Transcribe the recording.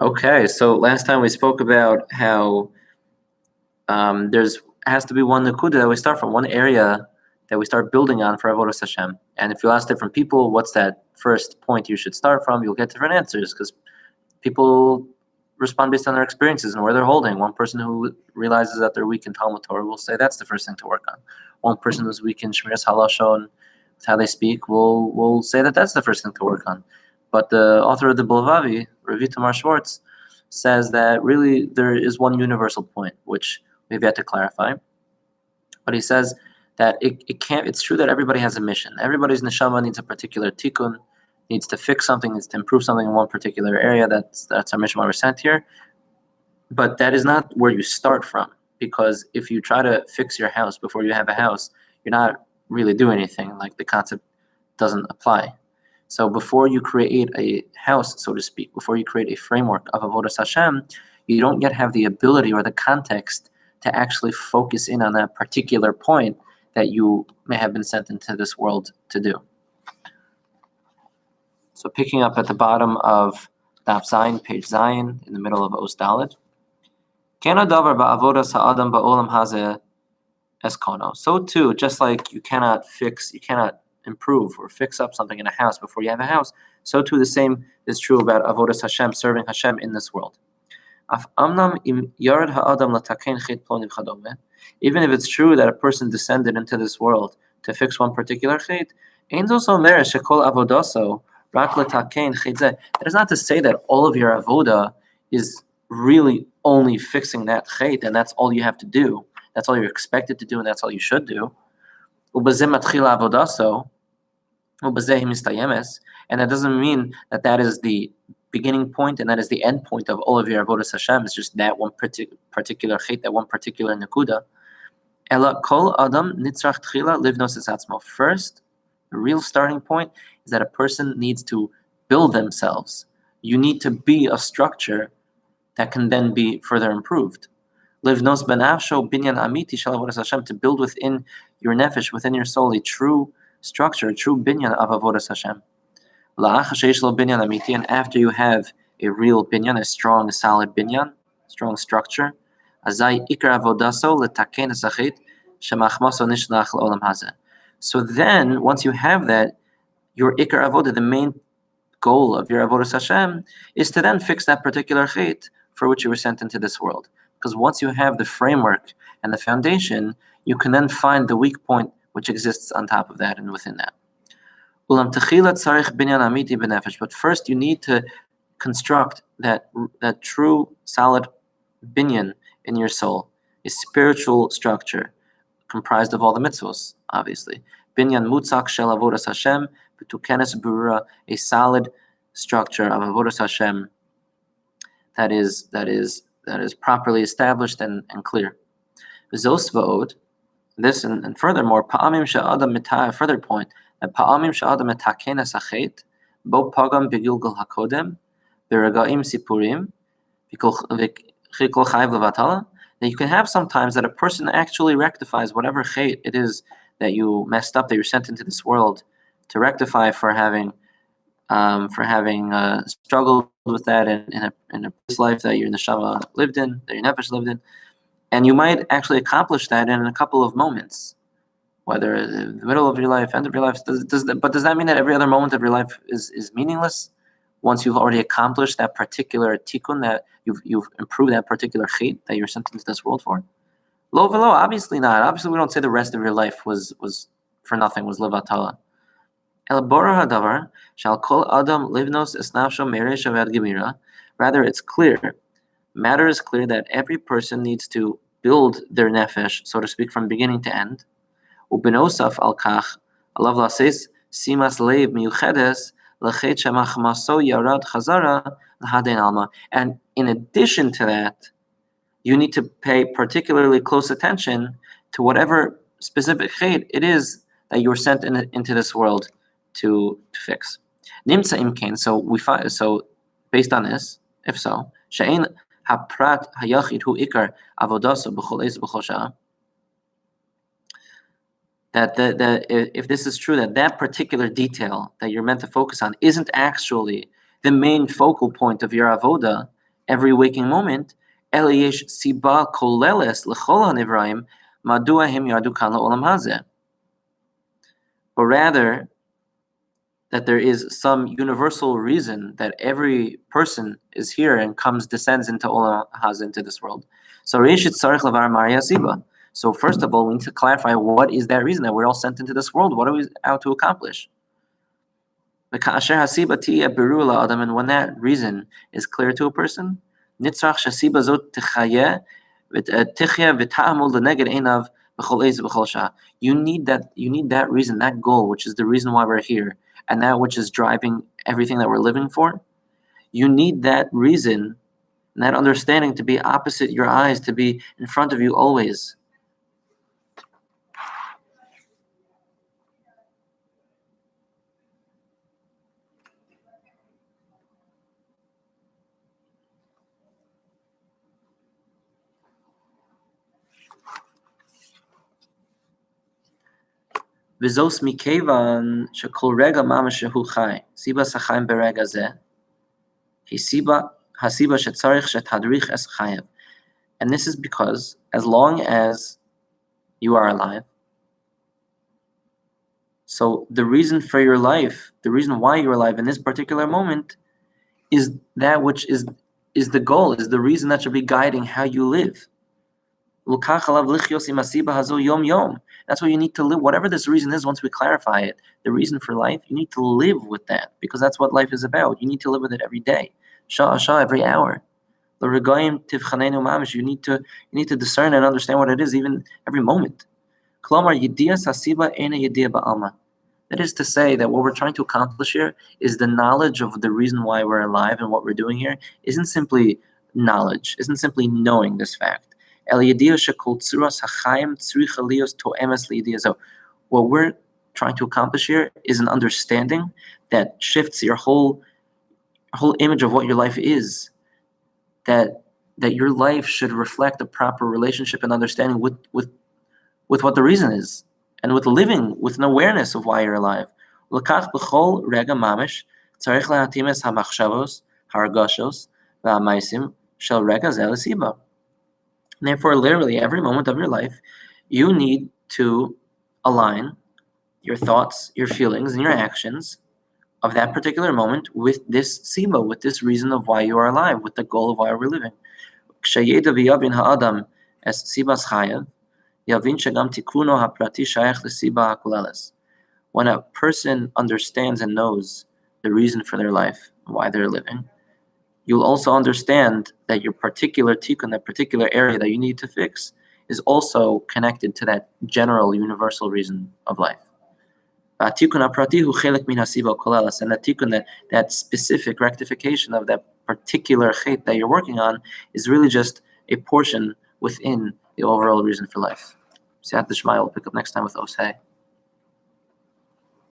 Okay, so last time we spoke about how there's has to be one nakuda that we start from, one area that we start building on for avodas Hashem. And if you ask different people, what's that first point you should start from, you'll get different answers because people respond based on their experiences and where they're holding. One person who realizes that they're weak in Talmud Torah will say that's the first thing to work on. One person who's weak in Shmiras Halashon, how they speak, will say that that's the first thing to work on. But the author of the Bilvavi, Rav Tamar Schwartz, says that really there is one universal point, which we've yet to clarify. But he says that it can't. It's true that everybody has a mission. Everybody's neshama needs a particular tikkun, needs to fix something, needs to improve something in one particular area. That's our mission why we're sent here. But that is not where you start from, because if you try to fix your house before you have a house, you're not really doing anything. Like the concept doesn't apply. So before you create a house, so to speak, before you create a framework of avodas Hashem, you don't yet have the ability or the context to actually focus in on that particular point that you may have been sent into this world to do. So picking up at the bottom of Daf Zayin, page Zayin, in the middle of Os Dalet. Kena davar ba'avodas ha'adam ba'olam hazeh eskono. So too, just like you cannot improve or fix up something in a house before you have a house, so too the same is true about avodas Hashem, serving Hashem in this world. Even if it's true that a person descended into this world to fix one particular chait, that is not to say that all of your avoda is really only fixing that chait, and that's all you have to do. That's all you're expected to do, and that's all you should do. And that doesn't mean that that is the beginning point and that is the end point of all of your avodas Hashem. It's just that one particular chait, that one particular nekuda. First, the real starting point is that a person needs to build themselves. You need to be a structure that can then be further improved. Livnos benafsho binyan amiti shel avodas Hashem, to build within your nefesh, within your soul, a true structure, a true binyan of avodas Hashem. And after you have a real binyan, a strong, solid binyan, strong structure, so then, once you have that, your ikar avodah, the main goal of your avodas Hashem, is to then fix that particular chait for which you were sent into this world. Because once you have the framework and the foundation, you can then find the weak point which exists on top of that and within that. But first, you need to construct that true, solid binyan in your soul, a spiritual structure comprised of all the mitzvos, obviously. Binyan mutzak shel avodas Hashem b'tukenes burura, a solid structure of avodas Hashem that is properly established and clear. Zos va'od, this and furthermore, pa'amim she'adam mitah, further point, that pa'amim she'adam mitakenes hachet bo pagam begilgal hakodem beragaim sipurim v'chikol chayv levatala. That you can have sometimes that a person actually rectifies whatever chait it is that you messed up, that you're sent into this world to rectify for having struggled with that in a life that your neshama lived in, that your nefesh lived in, and you might actually accomplish that in a couple of moments, whether in the middle of your life, end of your life. Does that mean that every other moment of your life is meaningless? Once you've already accomplished that particular tikkun, that you've improved that particular chait that you're sent into this world for? Lo velo, obviously not. Obviously, we don't say the rest of your life was for nothing, was levatala. El bora hadavar shall kol adam livnos esnafsho meresh avad gemira. Rather, it's clear. Matter is clear that every person needs to build their nefesh, so to speak, from beginning to end. Ubenosaf al kach alav lases simas leiv miyuchedes. And in addition to that, you need to pay particularly close attention to whatever specific chait it is that you were sent into this world to fix. So based on this, if so, she'ein haprat hayachid hu ikar avodaso b'chol ez b'chol sha'ah, that if this is true, that particular detail that you're meant to focus on isn't actually the main focal point of your avoda, every waking moment, אלא יש סיבה כוללת לכל הנבראים, מדוע הם ירדו כאן לעולם הזה. But rather, that there is some universal reason that every person is here and descends into Olam Hazeh, into this world. So first of all, we need to clarify what is that reason that we're all sent into this world. What are we out to accomplish? And when that reason is clear to a person, you need that reason, that goal, which is the reason why we're here, and that which is driving everything that we're living for. You need that reason and that understanding to be opposite your eyes, to be in front of you always. וזוס מכיוון שכל רגע ממש שהוא חי, סיבת החיים ברגע זה, היא הסיבה שצריך שתדריך את חייו. And this is because as long as you are alive, so the reason for your life, the reason why you're alive in this particular moment is that which is the goal, is the reason that should be guiding how you live. That's what you need to live. Whatever this reason is, once we clarify it, the reason for life, you need to live with that, because that's what life is about. You need to live with it every day, every hour. You need to discern and understand what it is, even every moment. That is to say that what we're trying to accomplish here is the knowledge of the reason why we're alive, and what we're doing here isn't simply knowledge, isn't simply knowing this fact. What we're trying to accomplish here is an understanding that shifts your whole image of what your life is, that your life should reflect a proper relationship and understanding with what the reason is, and with living with an awareness of why you're alive. Therefore, literally every moment of your life, you need to align your thoughts, your feelings, and your actions of that particular moment with this siba, with this reason of why you are alive, with the goal of why we're living. When a person understands and knows the reason for their life, why they're living, you'll also understand that your particular tikkun, that particular area that you need to fix, is also connected to that general universal reason of life. And the tikkun, that specific rectification of that particular chait that you're working on, is really just a portion within the overall reason for life. Siyat D'Shmaya, we'll pick up next time with Osei.